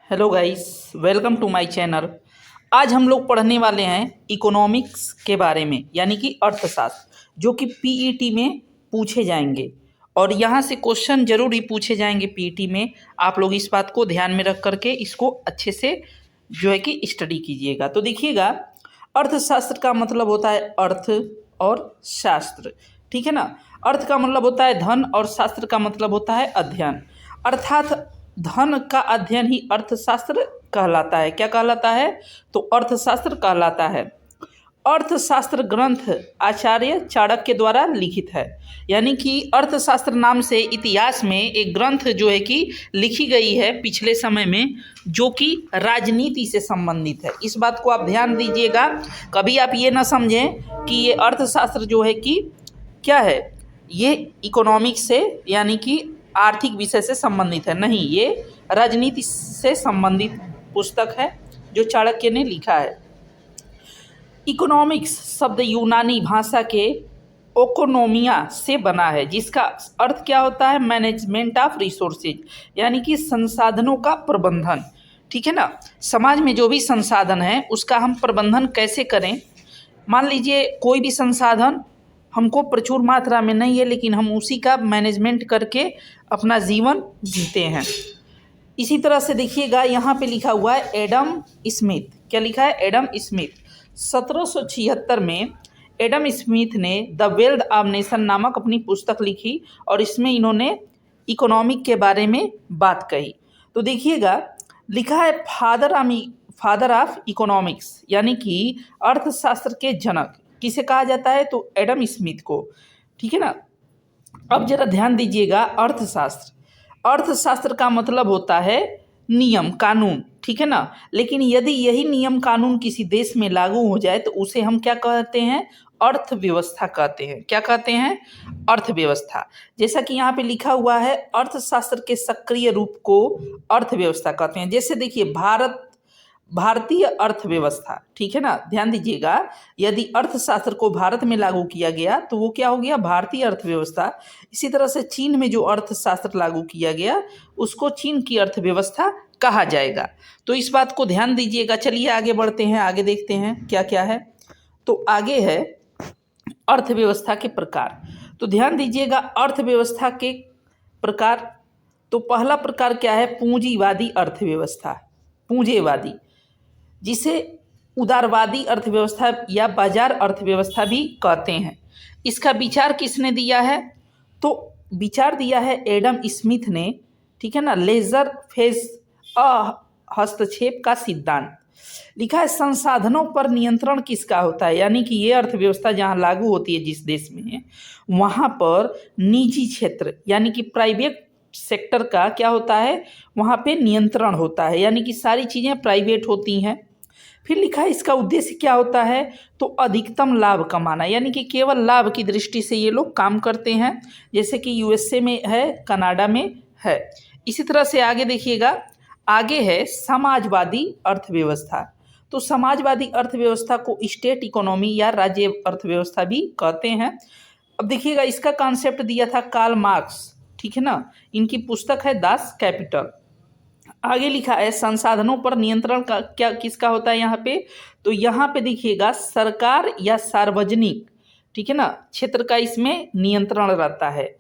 Hello guys, welcome to my channel. आज हम लोग पढ़ने वाले हैं इकोनॉमिक्स के बारे में, यानी कि अर्थशास्त्र, जो कि पीईटी में पूछे जाएंगे। और यहाँ से क्वेश्चन जरूर ही पूछे जाएंगे पीईटी में। आप लोग इस बात को ध्यान में रख करके इसको अच्छे से जो है कि स्टडी कीजिएगा। तो देखिएगा, अर्थशास्त्र का मतलब होता है अर्थ और शास्त्र, ठीक है ना। अर्थ का मतलब होता है धन और शास्त्र का मतलब होता है अध्ययन। अर्थात धन का अध्ययन ही अर्थशास्त्र कहलाता है। क्या कहलाता है? तो अर्थशास्त्र कहलाता है। अर्थशास्त्र ग्रंथ आचार्य चाणक्य द्वारा लिखित है, यानी कि अर्थशास्त्र नाम से इतिहास में एक ग्रंथ जो है कि लिखी गई है पिछले समय में, जो कि राजनीति से संबंधित है। इस बात को आप ध्यान दीजिएगा। कभी आप ये ना समझें कि ये अर्थशास्त्र जो है कि क्या है, ये इकोनॉमिक्स से यानी कि आर्थिक विषय से संबंधित है। नहीं, ये राजनीति से संबंधित पुस्तक है जो चाणक्य ने लिखा है। इकोनॉमिक्स शब्द यूनानी भाषा के ओकोनोमिया से बना है, जिसका अर्थ क्या होता है? मैनेजमेंट ऑफ रिसोर्सेज, यानी कि संसाधनों का प्रबंधन, ठीक है ना। समाज में जो भी संसाधन है उसका हम प्रबंधन कैसे करें। मान लीजिए कोई भी संसाधन हमको प्रचुर मात्रा में नहीं है, लेकिन हम उसी का मैनेजमेंट करके अपना जीवन जीते हैं। इसी तरह से देखिएगा, यहाँ पे लिखा हुआ है एडम स्मिथ। क्या लिखा है? Adam Smith. 1776 में एडम स्मिथ ने द वेल्थ ऑफ नेशन नामक अपनी पुस्तक लिखी और इसमें इन्होंने इकोनॉमिक के बारे में बात कही। तो देखिएगा, लिखा है फादर ऑफ इकोनॉमिक्स, यानी कि अर्थशास्त्र के जनक किसे कहा जाता है? तो एडम स्मिथ को, ठीक है ना। अब जरा ध्यान दीजिएगा, अर्थशास्त्र का मतलब होता है नियम कानून, ठीक है ना। लेकिन यदि यही नियम कानून किसी देश में लागू हो जाए तो उसे हम क्या कहते हैं? अर्थव्यवस्था कहते हैं। क्या कहते हैं? अर्थव्यवस्था। जैसा कि यहाँ पे लिखा हुआ है, अर्थशास्त्र के सक्रिय रूप को अर्थव्यवस्था कहते हैं। जैसे देखिए, भारतीय अर्थव्यवस्था, ठीक है ना। ध्यान दीजिएगा, यदि अर्थशास्त्र को भारत में लागू किया गया तो वो क्या हो गया? भारतीय अर्थव्यवस्था। इसी तरह से चीन में जो अर्थशास्त्र लागू किया गया उसको चीन की अर्थव्यवस्था कहा जाएगा। तो इस बात को ध्यान दीजिएगा। चलिए आगे बढ़ते हैं, आगे देखते हैं क्या क्या है। तो आगे है अर्थव्यवस्था के प्रकार। तो ध्यान दीजिएगा, अर्थव्यवस्था के प्रकार। तो पहला प्रकार क्या है? पूंजीवादी अर्थव्यवस्था, पूंजीवादी, जिसे उदारवादी अर्थव्यवस्था या बाजार अर्थव्यवस्था भी कहते हैं। इसका विचार किसने दिया है? तो विचार दिया है एडम स्मिथ ने, ठीक है ना। लेजर फेज हस्तक्षेप का सिद्धांत। लिखा है संसाधनों पर नियंत्रण किसका होता है, यानी कि ये अर्थव्यवस्था जहाँ लागू होती है जिस देश में, वहाँ पर निजी क्षेत्र यानी कि प्राइवेट सेक्टर का क्या होता है? वहाँ पे नियंत्रण होता है, यानी कि सारी चीज़ें प्राइवेट होती हैं। फिर लिखा है इसका उद्देश्य क्या होता है? तो अधिकतम लाभ कमाना, यानी कि केवल लाभ की दृष्टि से ये लोग काम करते हैं, जैसे कि यूएसए में है, कनाडा में है। इसी तरह से आगे देखिएगा, आगे है समाजवादी अर्थव्यवस्था। तो समाजवादी अर्थव्यवस्था को स्टेट इकोनॉमी या राज्य अर्थव्यवस्था भी कहते हैं। अब देखिएगा, इसका कॉन्सेप्ट दिया था कार्ल मार्क्स, ठीक है ना। इनकी पुस्तक है दास कैपिटल। आगे लिखा है संसाधनों पर नियंत्रण का क्या किसका होता है यहाँ पे? तो यहाँ पे देखिएगा सरकार या सार्वजनिक, ठीक है ना, क्षेत्र का इसमें नियंत्रण रहता है।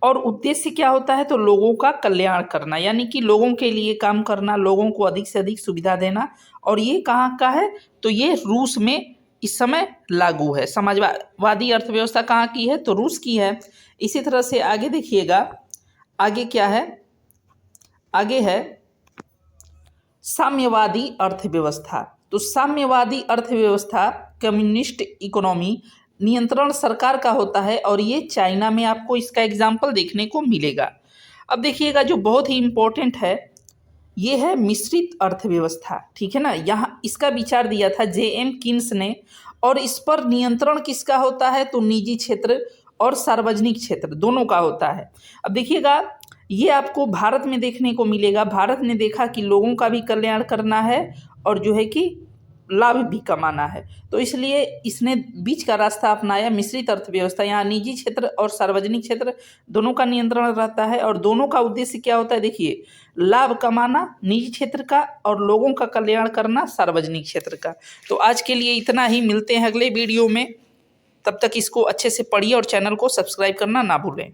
और उद्देश्य क्या होता है? तो लोगों का कल्याण करना, यानी कि लोगों के लिए काम करना, लोगों को अधिक से अधिक सुविधा देना। और ये कहाँ का है? तो ये रूस में इस समय लागू है। समाजवादी अर्थव्यवस्था कहाँ की है? तो रूस की है। इसी तरह से आगे देखिएगा, आगे क्या है? आगे है साम्यवादी अर्थव्यवस्था। तो साम्यवादी अर्थव्यवस्था कम्युनिस्ट इकोनॉमी नियंत्रण सरकार का होता है, और ये चाइना में आपको इसका एग्जाम्पल देखने को मिलेगा। अब देखिएगा, जो बहुत ही इम्पोर्टेंट है ये है मिश्रित अर्थव्यवस्था, ठीक है ना। यहाँ इसका विचार दिया था जेएम किन्स ने, और इस पर नियंत्रण किसका होता है? तो निजी क्षेत्र और सार्वजनिक क्षेत्र दोनों का होता है। अब देखिएगा, ये आपको भारत में देखने को मिलेगा। भारत ने देखा कि लोगों का भी कल्याण करना है और जो है कि लाभ भी कमाना है। तो इसलिए इसने बीच का रास्ता अपनाया, मिश्रित अर्थव्यवस्था। यहाँ निजी क्षेत्र और सार्वजनिक क्षेत्र दोनों का नियंत्रण रहता है और दोनों का उद्देश्य क्या होता है, देखिए, लाभ कमाना निजी क्षेत्र का और लोगों का कल्याण करना सार्वजनिक क्षेत्र का। तो आज के लिए इतना ही, मिलते हैं अगले वीडियो में। तब तक इसको अच्छे से पढ़िए और चैनल को सब्सक्राइब करना ना भूलें।